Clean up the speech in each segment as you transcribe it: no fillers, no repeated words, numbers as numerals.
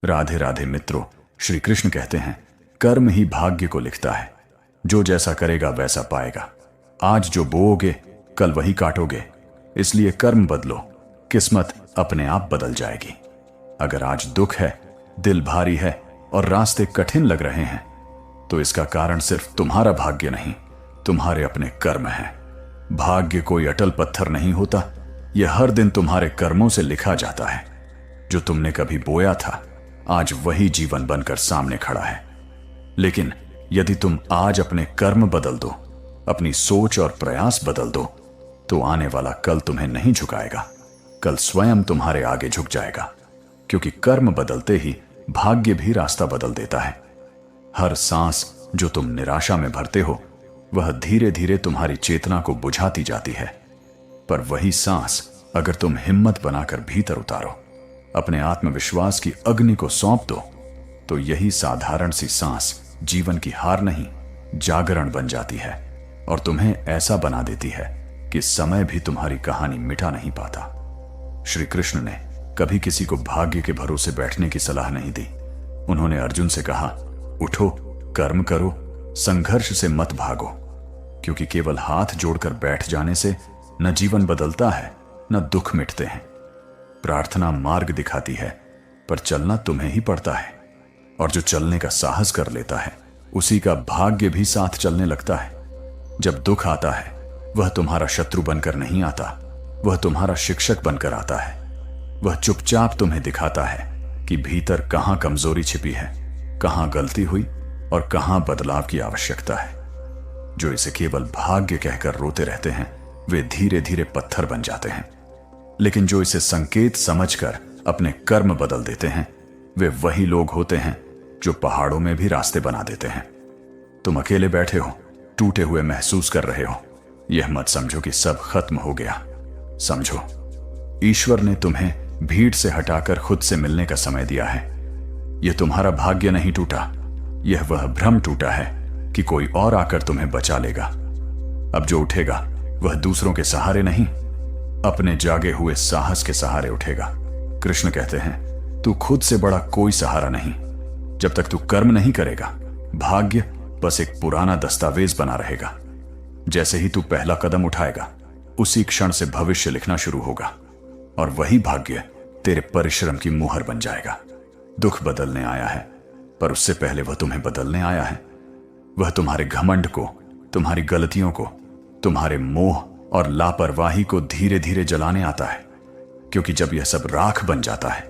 राधे राधे मित्रों। श्री कृष्ण कहते हैं, कर्म ही भाग्य को लिखता है। जो जैसा करेगा वैसा पाएगा। आज जो बोओगे कल वही काटोगे। इसलिए कर्म बदलो, किस्मत अपने आप बदल जाएगी। अगर आज दुख है, दिल भारी है और रास्ते कठिन लग रहे हैं, तो इसका कारण सिर्फ तुम्हारा भाग्य नहीं, तुम्हारे अपने कर्म हैं। भाग्य कोई अटल पत्थर नहीं होता, यह हर दिन तुम्हारे कर्मों से लिखा जाता है। जो तुमने कभी बोया था, आज वही जीवन बनकर सामने खड़ा है। लेकिन यदि तुम आज अपने कर्म बदल दो, अपनी सोच और प्रयास बदल दो, तो आने वाला कल तुम्हें नहीं झुकाएगा, कल स्वयं तुम्हारे आगे झुक जाएगा। क्योंकि कर्म बदलते ही भाग्य भी रास्ता बदल देता है। हर सांस जो तुम निराशा में भरते हो, वह धीरे धीरे तुम्हारी चेतना को बुझाती जाती है। पर वही सांस अगर तुम हिम्मत बनाकर भीतर उतारो, अपने आत्मविश्वास की अग्नि को सौंप दो, तो यही साधारण सी सांस जीवन की हार नहीं, जागरण बन जाती है और तुम्हें ऐसा बना देती है कि समय भी तुम्हारी कहानी मिटा नहीं पाता। श्री कृष्ण ने कभी किसी को भाग्य के भरोसे बैठने की सलाह नहीं दी। उन्होंने अर्जुन से कहा, उठो, कर्म करो, संघर्ष से मत भागो। क्योंकि केवल हाथ जोड़कर बैठ जाने से न जीवन बदलता है, न दुख मिटते हैं। प्रार्थना मार्ग दिखाती है, पर चलना तुम्हें ही पड़ता है। और जो चलने का साहस कर लेता है, उसी का भाग्य भी साथ चलने लगता है। जब दुख आता है, वह तुम्हारा शत्रु बनकर नहीं आता, वह तुम्हारा शिक्षक बनकर आता है। वह चुपचाप तुम्हें दिखाता है कि भीतर कहां कमजोरी छिपी है, कहां गलती हुई और कहां बदलाव की आवश्यकता है। जो इसे केवल भाग्य कहकर रोते रहते हैं, वे धीरे धीरे पत्थर बन जाते हैं। लेकिन जो इसे संकेत समझकर अपने कर्म बदल देते हैं, वे वही लोग होते हैं जो पहाड़ों में भी रास्ते बना देते हैं। तुम अकेले बैठे हो, टूटे हुए महसूस कर रहे हो, यह मत समझो कि सब खत्म हो गया। समझो, ईश्वर ने तुम्हें भीड़ से हटाकर खुद से मिलने का समय दिया है। यह तुम्हारा भाग्य नहीं टूटा, यह वह भ्रम टूटा है कि कोई और आकर तुम्हें बचा लेगा। अब जो उठेगा वह दूसरों के सहारे नहीं, अपने जागे हुए साहस के सहारे उठेगा। कृष्ण कहते हैं, तू खुद से बड़ा कोई सहारा नहीं। जब तक तू कर्म नहीं करेगा, भाग्य बस एक पुराना दस्तावेज बना रहेगा। जैसे ही तू पहला कदम उठाएगा, उसी क्षण से भविष्य लिखना शुरू होगा और वही भाग्य तेरे परिश्रम की मुहर बन जाएगा। दुख बदलने आया है, पर उससे पहले वह तुम्हें बदलने आया है। वह तुम्हारे घमंड को, तुम्हारी गलतियों को, तुम्हारे मोह और लापरवाही को धीरे धीरे जलाने आता है। क्योंकि जब यह सब राख बन जाता है,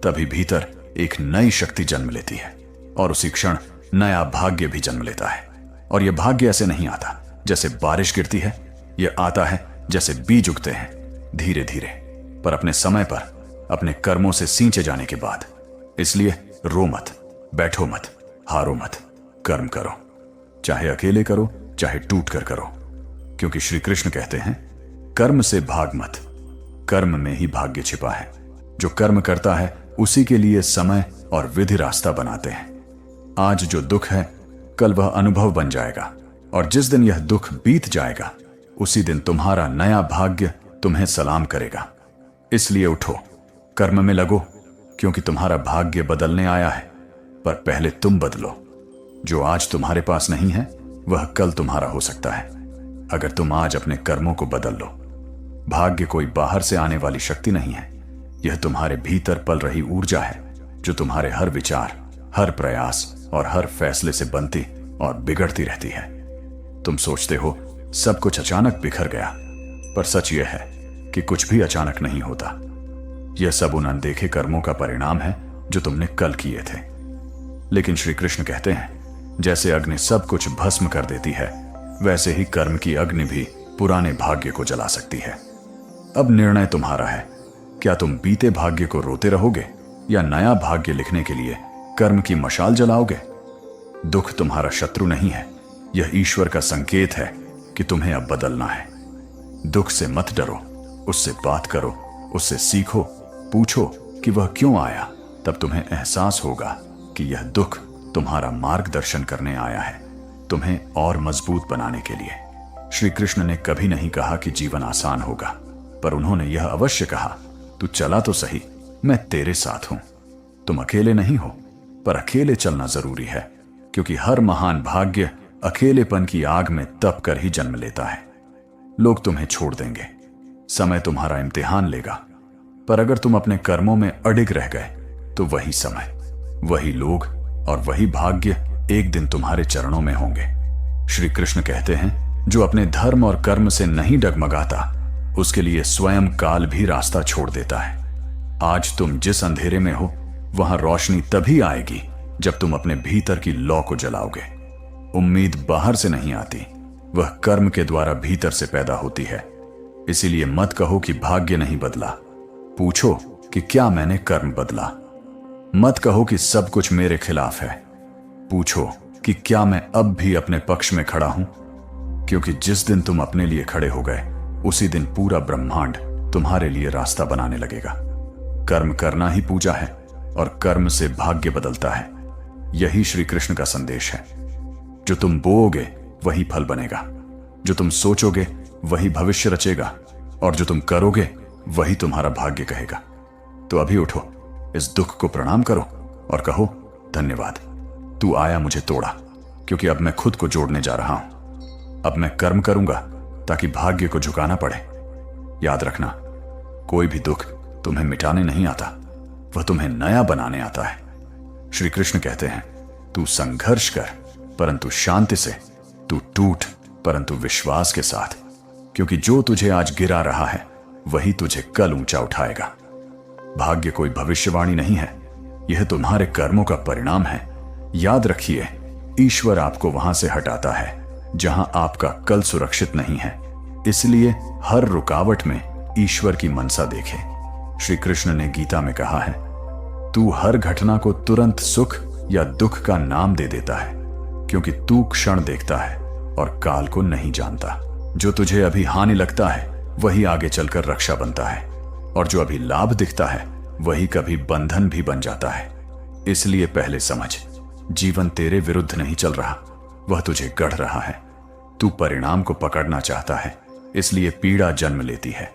तभी भीतर एक नई शक्ति जन्म लेती है और उसी क्षण नया भाग्य भी जन्म लेता है। और यह भाग्य ऐसे नहीं आता जैसे बारिश गिरती है, यह आता है जैसे बीज उगते हैं, धीरे धीरे, पर अपने समय पर, अपने कर्मों से सींचे जाने के बाद। इसलिए रो मत, बैठो मत, हारो मत, कर्म करो। चाहे अकेले करो, चाहे टूट कर करो। क्योंकि श्री कृष्ण कहते हैं, कर्म से भाग मत, कर्म में ही भाग्य छिपा है। जो कर्म करता है, उसी के लिए समय और विधि रास्ता बनाते हैं। आज जो दुख है, कल वह अनुभव बन जाएगा। और जिस दिन यह दुख बीत जाएगा, उसी दिन तुम्हारा नया भाग्य तुम्हें सलाम करेगा। इसलिए उठो, कर्म में लगो, क्योंकि तुम्हारा भाग्य बदलने आया है। पर पहले तुम बदलो। जो आज तुम्हारे पास नहीं है, वह कल तुम्हारा हो सकता है, अगर तुम आज अपने कर्मों को बदल लो। भाग्य कोई बाहर से आने वाली शक्ति नहीं है, यह तुम्हारे भीतर पल रही ऊर्जा है, जो तुम्हारे हर विचार, हर प्रयास और हर फैसले से बनती और बिगड़ती रहती है। तुम सोचते हो सब कुछ अचानक बिखर गया, पर सच यह है कि कुछ भी अचानक नहीं होता। यह सब उन अनदेखे कर्मों का परिणाम है जो तुमने कल किए थे। लेकिन श्री कृष्ण कहते हैं, जैसे अग्नि सब कुछ भस्म कर देती है, वैसे ही कर्म की अग्नि भी पुराने भाग्य को जला सकती है। अब निर्णय तुम्हारा है, क्या तुम बीते भाग्य को रोते रहोगे या नया भाग्य लिखने के लिए कर्म की मशाल जलाओगे। दुख तुम्हारा शत्रु नहीं है, यह ईश्वर का संकेत है कि तुम्हें अब बदलना है। दुख से मत डरो, उससे बात करो, उससे सीखो, पूछो कि वह क्यों आया। तब तुम्हें एहसास होगा कि यह दुख तुम्हारा मार्गदर्शन करने आया है, तुम्हें और मजबूत बनाने के लिए। श्री कृष्ण ने कभी नहीं कहा कि जीवन आसान होगा, पर उन्होंने यह अवश्य कहा, तू चला तो सही, मैं तेरे साथ हूं। तुम अकेले नहीं हो, पर अकेले चलना जरूरी है, क्योंकि हर महान भाग्य अकेलेपन की आग में तप कर ही जन्म लेता है। लोग तुम्हें छोड़ देंगे, समय तुम्हारा इम्तिहान लेगा, पर अगर तुम अपने कर्मों में अडिग रह गए तो वही समय, वही लोग और वही भाग्य एक दिन तुम्हारे चरणों में होंगे। श्री कृष्ण कहते हैं, जो अपने धर्म और कर्म से नहीं डगमगाता उसके लिए स्वयं काल भी रास्ता छोड़ देता है। आज तुम जिस अंधेरे में हो वहां रोशनी तभी आएगी जब तुम अपने भीतर की लौ को जलाओगे। उम्मीद बाहर से नहीं आती, वह कर्म के द्वारा भीतर से पैदा होती है। इसीलिए मत कहो कि भाग्य नहीं बदला, पूछो कि क्या मैंने कर्म बदला। मत कहो कि सब कुछ मेरे खिलाफ है, पूछो कि क्या मैं अब भी अपने पक्ष में खड़ा हूं। क्योंकि जिस दिन तुम अपने लिए खड़े हो गए उसी दिन पूरा ब्रह्मांड तुम्हारे लिए रास्ता बनाने लगेगा। कर्म करना ही पूजा है और कर्म से भाग्य बदलता है। यही श्री कृष्ण का संदेश है। जो तुम बोओगे वही फल बनेगा, जो तुम सोचोगे वही भविष्य रचेगा, और जो तुम करोगे वही तुम्हारा भाग्य कहेगा। तो अभी उठो, इस दुख को प्रणाम करो और कहो, धन्यवाद, तू आया मुझे तोड़ा, क्योंकि अब मैं खुद को जोड़ने जा रहा हूं। अब मैं कर्म करूंगा ताकि भाग्य को झुकाना पड़े। याद रखना, कोई भी दुख तुम्हें मिटाने नहीं आता, वह तुम्हें नया बनाने आता है। श्री कृष्ण कहते हैं, तू संघर्ष कर परंतु शांति से, तू टूट परंतु विश्वास के साथ, क्योंकि जो तुझे आज गिरा रहा है वही तुझे कल ऊंचा उठाएगा। भाग्य कोई भविष्यवाणी नहीं है, यह तुम्हारे कर्मों का परिणाम है। याद रखिए, ईश्वर आपको वहां से हटाता है जहां आपका कल सुरक्षित नहीं है। इसलिए हर रुकावट में ईश्वर की मनसा देखें। श्री कृष्ण ने गीता में कहा है, तू हर घटना को तुरंत सुख या दुख का नाम दे देता है, क्योंकि तू क्षण देखता है और काल को नहीं जानता। जो तुझे अभी हानि लगता है वही आगे चलकर रक्षा बनता है, और जो अभी लाभ दिखता है वही कभी बंधन भी बन जाता है। इसलिए पहले समझ, जीवन तेरे विरुद्ध नहीं चल रहा, वह तुझे गढ़ रहा है। तू परिणाम को पकड़ना चाहता है, इसलिए पीड़ा जन्म लेती है।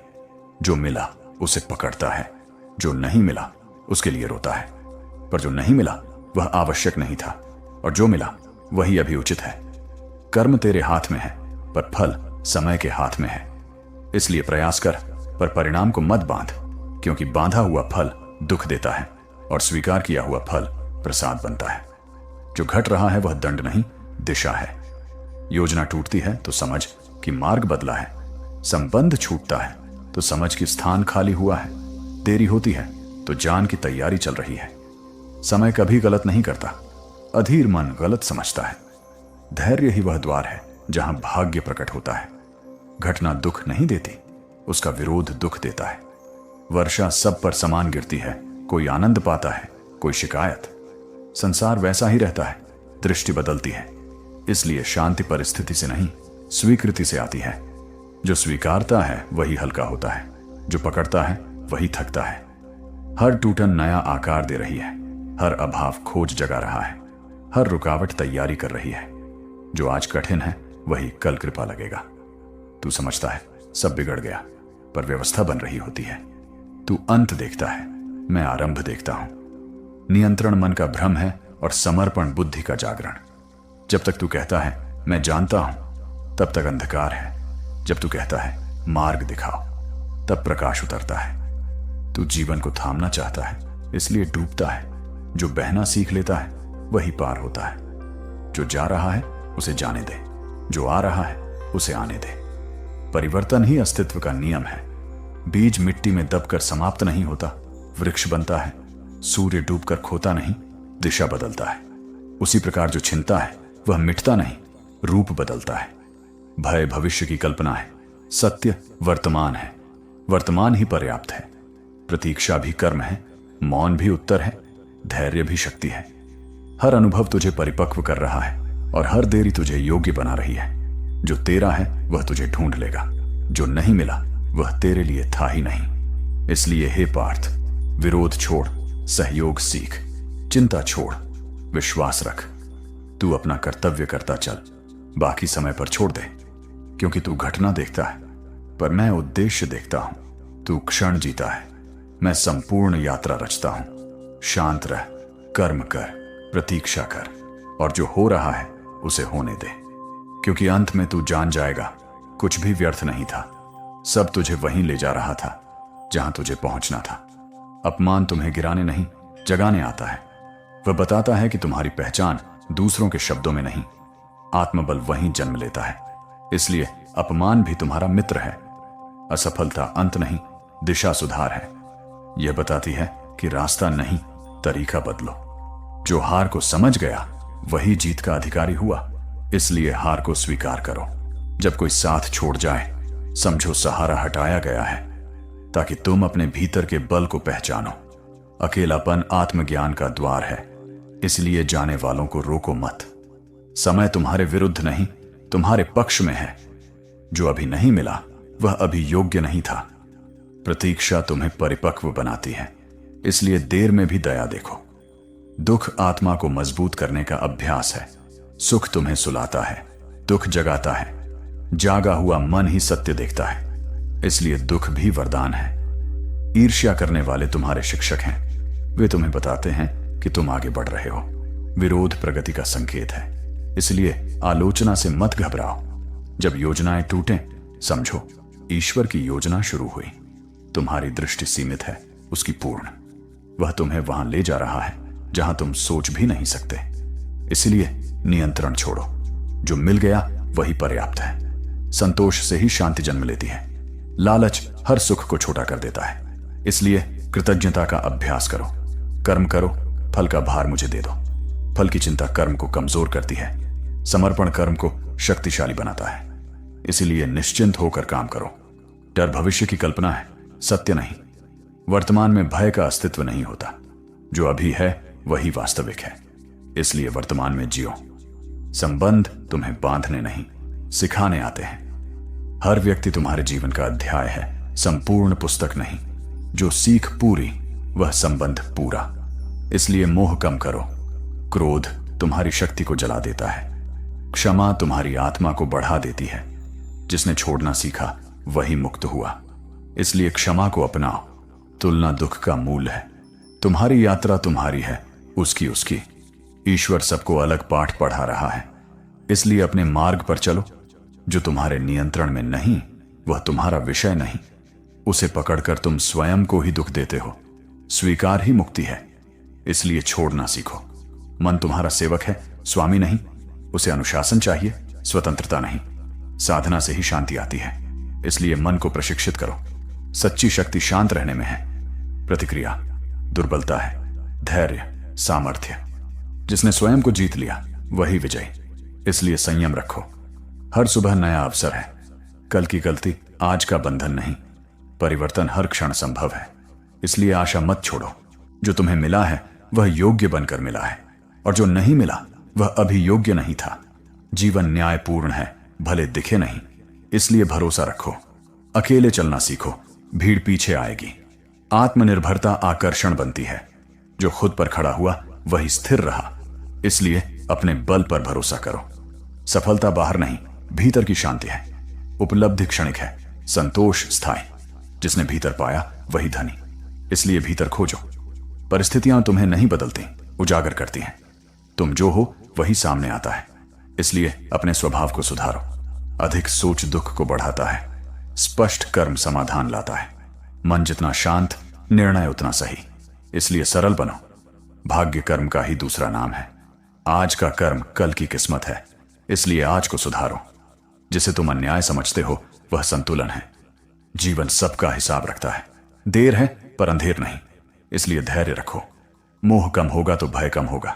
जो मिला उसे पकड़ता है, जो नहीं मिला उसके लिए रोता है। पर जो नहीं मिला वह आवश्यक नहीं था, और जो मिला वही अभी उचित है। कर्म तेरे हाथ में है, पर फल समय के हाथ में है। इसलिए प्रयास कर, पर परिणाम को मत बांध, क्योंकि बांधा हुआ फल दुख देता है और स्वीकार किया हुआ फल प्रसाद बनता है। जो घट रहा है वह दंड नहीं, दिशा है। योजना टूटती है तो समझ कि मार्ग बदला है। संबंध छूटता है तो समझ कि स्थान खाली हुआ है। देरी होती है तो जान की तैयारी चल रही है। समय कभी गलत नहीं करता, अधीर मन गलत समझता है। धैर्य ही वह द्वार है जहां भाग्य प्रकट होता है। घटना दुख नहीं देती, उसका विरोध दुख देता है। वर्षा सब पर समान गिरती है, कोई आनंद पाता है, कोई शिकायत। संसार वैसा ही रहता है, दृष्टि बदलती है। इसलिए शांति परिस्थिति से नहीं, स्वीकृति से आती है। जो स्वीकारता है वही हल्का होता है, जो पकड़ता है वही थकता है। हर टूटन नया आकार दे रही है, हर अभाव खोज जगा रहा है, हर रुकावट तैयारी कर रही है। जो आज कठिन है वही कल कृपा लगेगा। तू समझता है सब बिगड़ गया, पर व्यवस्था बन रही होती है। तू अंत देखता है, मैं आरंभ देखता हूं। नियंत्रण मन का भ्रम है और समर्पण बुद्धि का जागरण। जब तक तू कहता है मैं जानता हूं, तब तक अंधकार है। जब तू कहता है मार्ग दिखाओ, तब प्रकाश उतरता है। तू जीवन को थामना चाहता है, इसलिए डूबता है। जो बहना सीख लेता है वही पार होता है। जो जा रहा है उसे जाने दे, जो आ रहा है उसे आने दे। परिवर्तन ही अस्तित्व का नियम है। बीज मिट्टी में दबकर समाप्त नहीं होता, वृक्ष बनता है। सूर्य डूबकर खोता नहीं, दिशा बदलता है। उसी प्रकार जो छिनता है वह मिटता नहीं, रूप बदलता है। भय भविष्य की कल्पना है, सत्य वर्तमान है। वर्तमान ही पर्याप्त है। प्रतीक्षा भी कर्म है, मौन भी उत्तर है, धैर्य भी शक्ति है। हर अनुभव तुझे परिपक्व कर रहा है और हर देरी तुझे योग्य बना रही है। जो तेरा है वह तुझे ढूंढ लेगा, जो नहीं मिला वह तेरे लिए था ही नहीं। इसलिए हे पार्थ, विरोध छोड़, सहयोग सीख, चिंता छोड़, विश्वास रख। तू अपना कर्तव्य करता चल, बाकी समय पर छोड़ दे। क्योंकि तू घटना देखता है, पर मैं उद्देश्य देखता हूं। तू क्षण जीता है, मैं संपूर्ण यात्रा रचता हूं। शांत रह, कर्म कर, प्रतीक्षा कर, और जो हो रहा है उसे होने दे, क्योंकि अंत में तू जान जाएगा कुछ भी व्यर्थ नहीं था। सब तुझे वहीं ले जा रहा था जहां तुझे पहुंचना था। अपमान तुम्हें गिराने नहीं, जगाने आता है। वह बताता है कि तुम्हारी पहचान दूसरों के शब्दों में नहीं, आत्मबल वहीं जन्म लेता है। इसलिए अपमान भी तुम्हारा मित्र है। असफलता अंत नहीं, दिशा सुधार है। यह बताती है कि रास्ता नहीं, तरीका बदलो। जो हार को समझ गया वही जीत का अधिकारी हुआ। इसलिए हार को स्वीकार करो। जब कोई साथ छोड़ जाए समझो सहारा हटाया गया है, ताकि तुम अपने भीतर के बल को पहचानो। अकेलापन आत्मज्ञान का द्वार है, इसलिए जाने वालों को रोको मत। समय तुम्हारे विरुद्ध नहीं, तुम्हारे पक्ष में है। जो अभी नहीं मिला वह अभी योग्य नहीं था। प्रतीक्षा तुम्हें परिपक्व बनाती है, इसलिए देर में भी दया देखो। दुख आत्मा को मजबूत करने का अभ्यास है। सुख तुम्हें सुलाता है, दुख जगाता है। जागा हुआ मन ही सत्य देखता है, इसलिए दुख भी वरदान है। ईर्ष्या करने वाले तुम्हारे शिक्षक हैं। वे तुम्हें बताते हैं कि तुम आगे बढ़ रहे हो। विरोध प्रगति का संकेत है, इसलिए आलोचना से मत घबराओ। जब योजनाएं टूटें समझो ईश्वर की योजना शुरू हुई। तुम्हारी दृष्टि सीमित है, उसकी पूर्ण। वह तुम्हें वहां ले जा रहा है जहां तुम सोच भी नहीं सकते। इसलिए नियंत्रण छोड़ो। जो मिल गया वही पर्याप्त है। संतोष से ही शांति जन्म लेती है। लालच हर सुख को छोटा कर देता है, इसलिए कृतज्ञता का अभ्यास करो। कर्म करो, फल का भार मुझे दे दो। फल की चिंता कर्म को कमजोर करती है, समर्पण कर्म को शक्तिशाली बनाता है। इसीलिए निश्चिंत होकर काम करो। डर भविष्य की कल्पना है, सत्य नहीं। वर्तमान में भय का अस्तित्व नहीं होता। जो अभी है वही वास्तविक है, इसलिए वर्तमान में जियो। संबंध तुम्हें बांधने नहीं, सिखाने आते हैं। हर व्यक्ति तुम्हारे जीवन का अध्याय है, संपूर्ण पुस्तक नहीं। जो सीख पूरी वह संबंध पूरा। इसलिए मोह कम करो। क्रोध तुम्हारी शक्ति को जला देता है। क्षमा तुम्हारी आत्मा को बढ़ा देती है। जिसने छोड़ना सीखा वही मुक्त हुआ, इसलिए क्षमा को अपनाओ। तुलना दुख का मूल है। तुम्हारी यात्रा तुम्हारी है, उसकी उसकी। ईश्वर सबको अलग पाठ पढ़ा रहा है, इसलिए अपने मार्ग पर चलो। जो तुम्हारे नियंत्रण में नहीं वह तुम्हारा विषय नहीं। उसे पकड़कर तुम स्वयं को ही दुख देते हो। स्वीकार ही मुक्ति है, इसलिए छोड़ना सीखो। मन तुम्हारा सेवक है, स्वामी नहीं। उसे अनुशासन चाहिए, स्वतंत्रता नहीं। साधना से ही शांति आती है, इसलिए मन को प्रशिक्षित करो। सच्ची शक्ति शांत रहने में है। प्रतिक्रिया दुर्बलता है, धैर्य सामर्थ्य। जिसने स्वयं को जीत लिया वही विजयी। इसलिए संयम रखो। हर सुबह नया अवसर है। कल की गलती आज का बंधन नहीं। परिवर्तन हर क्षण संभव है, इसलिए आशा मत छोड़ो। जो तुम्हें मिला है वह योग्य बनकर मिला है, और जो नहीं मिला वह अभी योग्य नहीं था। जीवन न्यायपूर्ण है, भले दिखे नहीं, इसलिए भरोसा रखो। अकेले चलना सीखो, भीड़ पीछे आएगी। आत्मनिर्भरता आकर्षण बनती है। जो खुद पर खड़ा हुआ वही स्थिर रहा, इसलिए अपने बल पर भरोसा करो। सफलता बाहर नहीं, भीतर की शांति है। उपलब्धि क्षणिक है, संतोष स्थायी। जिसने भीतर पाया वही धनी, इसलिए भीतर खोजो। परिस्थितियां तुम्हें नहीं बदलती, उजागर करती हैं। तुम जो हो वही सामने आता है, इसलिए अपने स्वभाव को सुधारो। अधिक सोच दुख को बढ़ाता है, स्पष्ट कर्म समाधान लाता है। मन जितना शांत, निर्णय उतना सही, इसलिए सरल बनो। भाग्य कर्म का ही दूसरा नाम है। आज का कर्म कल की किस्मत है, इसलिए आज को सुधारो। जिसे तुम अन्याय समझते हो वह संतुलन है। जीवन सबका हिसाब रखता है। देर है पर अंधेर नहीं, इसलिए धैर्य रखो। मोह कम होगा तो भय कम होगा,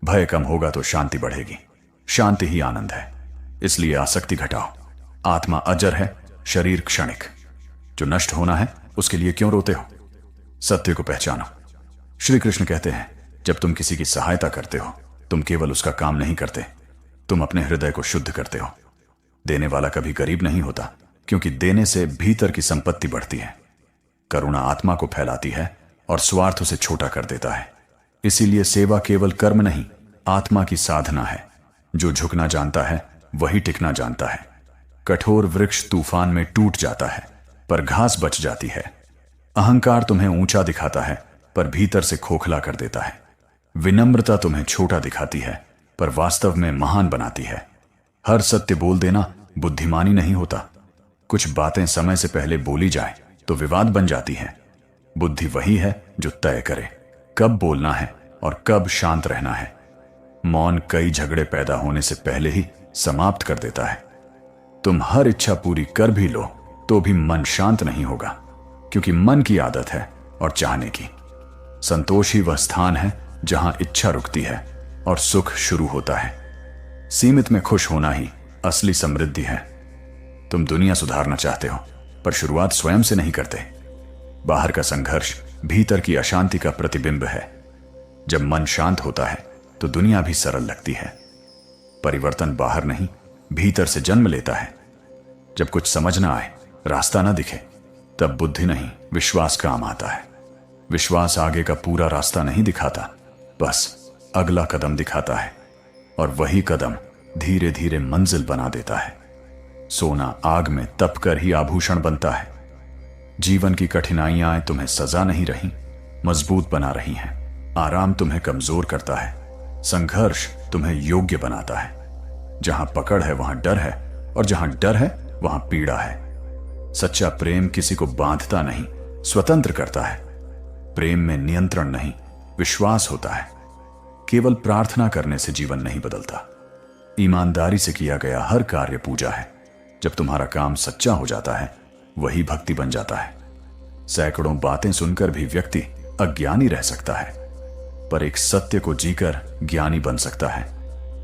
भय कम होगा तो शांति बढ़ेगी। शांति ही आनंद है, इसलिए आसक्ति घटाओ। आत्मा अजर है, शरीर क्षणिक। जो नष्ट होना है उसके लिए क्यों रोते हो? सत्य को पहचानो। श्री कृष्ण कहते हैं, जब तुम किसी की सहायता करते हो तुम केवल उसका काम नहीं करते, तुम अपने हृदय को शुद्ध करते हो। देने वाला कभी गरीब नहीं होता, क्योंकि देने से भीतर की संपत्ति बढ़ती है। करुणा आत्मा को फैलाती है और स्वार्थ उसे छोटा कर देता है। इसीलिए सेवा केवल कर्म नहीं, आत्मा की साधना है। जो झुकना जानता है वही टिकना जानता है। कठोर वृक्ष तूफान में टूट जाता है, पर घास बच जाती है। अहंकार तुम्हें ऊंचा दिखाता है, पर भीतर से खोखला कर देता है। विनम्रता तुम्हें छोटा दिखाती है पर वास्तव में महान बनाती है। हर सत्य बोल देना बुद्धिमानी नहीं होता। कुछ बातें समय से पहले बोली जाए तो विवाद बन जाती हैं। बुद्धि वही है जो तय करे कब बोलना है और कब शांत रहना है। मौन कई झगड़े पैदा होने से पहले ही समाप्त कर देता है। तुम हर इच्छा पूरी कर भी लो तो भी मन शांत नहीं होगा, क्योंकि मन की आदत है और चाहने की। संतोष ही वह स्थान है जहां इच्छा रुकती है और सुख शुरू होता है। सीमित में खुश होना ही असली समृद्धि है। तुम दुनिया सुधारना चाहते हो पर शुरुआत स्वयं से नहीं करते। बाहर का संघर्ष भीतर की अशांति का प्रतिबिंब है। जब मन शांत होता है तो दुनिया भी सरल लगती है। परिवर्तन बाहर नहीं भीतर से जन्म लेता है। जब कुछ समझ ना आए, रास्ता ना दिखे, तब बुद्धि नहीं विश्वास काम आता है। विश्वास आगे का पूरा रास्ता नहीं दिखाता, बस अगला कदम दिखाता है, और वही कदम धीरे धीरे मंजिल बना देता है। सोना आग में तप कर ही आभूषण बनता है। जीवन की कठिनाइयां तुम्हें सजा नहीं रही, मजबूत बना रही हैं। आराम तुम्हें कमजोर करता है, संघर्ष तुम्हें योग्य बनाता है। जहां पकड़ है वहां डर है, और जहां डर है वहां पीड़ा है। सच्चा प्रेम किसी को बांधता नहीं, स्वतंत्र करता है। प्रेम में नियंत्रण नहीं, विश्वास होता है। केवल प्रार्थना करने से जीवन नहीं बदलता। ईमानदारी से किया गया हर कार्य पूजा है। जब तुम्हारा काम सच्चा हो जाता है, वही भक्ति बन जाता है। सैकड़ों बातें सुनकर भी व्यक्ति अज्ञानी रह सकता है, पर एक सत्य को जीकर ज्ञानी बन सकता है।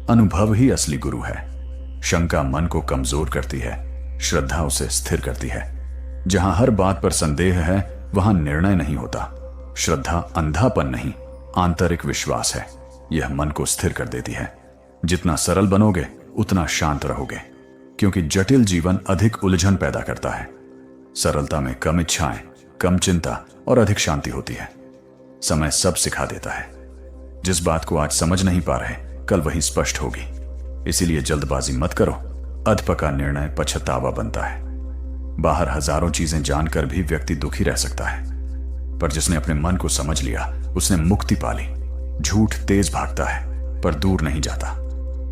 अनुभव ही असली गुरु है। शंका मन को कमजोर करती है, श्रद्धा उसे स्थिर करती है। जहां हर बात पर संदेह है, वहां निर्णय नहीं होता। श्रद्धा अंधापन नहीं, आंतरिक विश्वास है। यह मन को स्थिर कर देती है। जितना सरल बनोगे उतना शांत रहोगे, क्योंकि जटिल जीवन अधिक उलझन पैदा करता है। सरलता में कम इच्छाएं, कम चिंता और अधिक शांति होती है। समय सब सिखा देता है। जिस बात को आज समझ नहीं पा रहे, कल वही स्पष्ट होगी। इसीलिए जल्दबाजी मत करो। अधपका निर्णय पछतावा बनता है। बाहर हजारों चीजें जानकर भी व्यक्ति दुखी रह सकता है, पर जिसने अपने मन को समझ लिया उसने मुक्ति पा ली। झूठ तेज भागता है पर दूर नहीं जाता।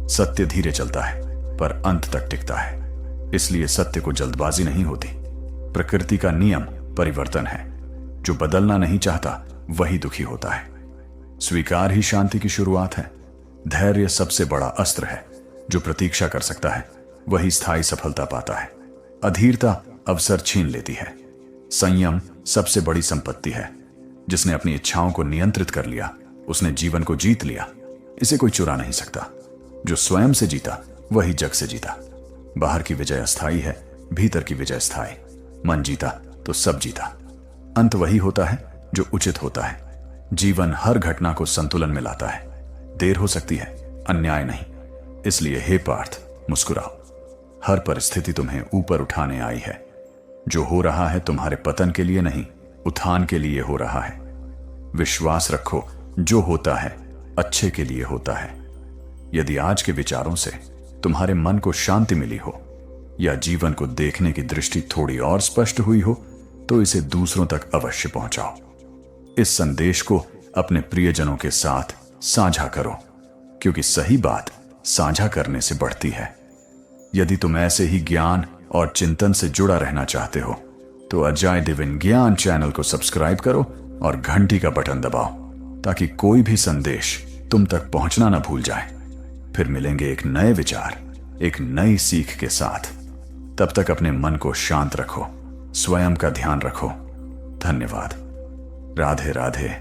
सत्य धीरे चलता है पर अंत तक टिकता है। इसलिए सत्य को जल्दबाजी नहीं होती। प्रकृति का नियम परिवर्तन है। जो बदलना नहीं चाहता वही दुखी होता है। स्वीकार ही शांति की शुरुआत है। धैर्य सबसे बड़ा अस्त्र है। जो प्रतीक्षा कर सकता है वही स्थायी सफलता पाता है। अधीरता अवसर छीन लेती है। संयम सबसे बड़ी संपत्ति है। जिसने अपनी इच्छाओं को नियंत्रित कर लिया, उसने जीवन को जीत लिया। इसे कोई चुरा नहीं सकता। जो स्वयं से जीता वही जग से जीता। बाहर की विजय अस्थायी है, भीतर की विजय स्थायी। मन जीता तो सब जीता। अंत वही होता है जो उचित होता है। जीवन हर घटना को संतुलन में लाता है। देर हो सकती है, अन्याय नहीं। इसलिए हे पार्थ, मुस्कुराओ। हर परिस्थिति तुम्हें ऊपर उठाने आई है। जो हो रहा है तुम्हारे पतन के लिए नहीं, उत्थान के लिए हो रहा है। विश्वास रखो, जो होता है अच्छे के लिए होता है। यदि आज के विचारों से तुम्हारे मन को शांति मिली हो, या जीवन को देखने की दृष्टि थोड़ी और स्पष्ट हुई हो, तो इसे दूसरों तक अवश्य पहुंचाओ। इस संदेश को अपने प्रियजनों के साथ साझा करो, क्योंकि सही बात साझा करने से बढ़ती है। यदि तुम ऐसे ही ज्ञान और चिंतन से जुड़ा रहना चाहते हो, तो अजय दिव्य ज्ञान चैनल को सब्सक्राइब करो और घंटी का बटन दबाओ, ताकि कोई भी संदेश तुम तक पहुंचना ना भूल जाए। फिर मिलेंगे एक नए विचार, एक नई सीख के साथ। तब तक अपने मन को शांत रखो, स्वयं का ध्यान रखो। धन्यवाद। राधे राधे।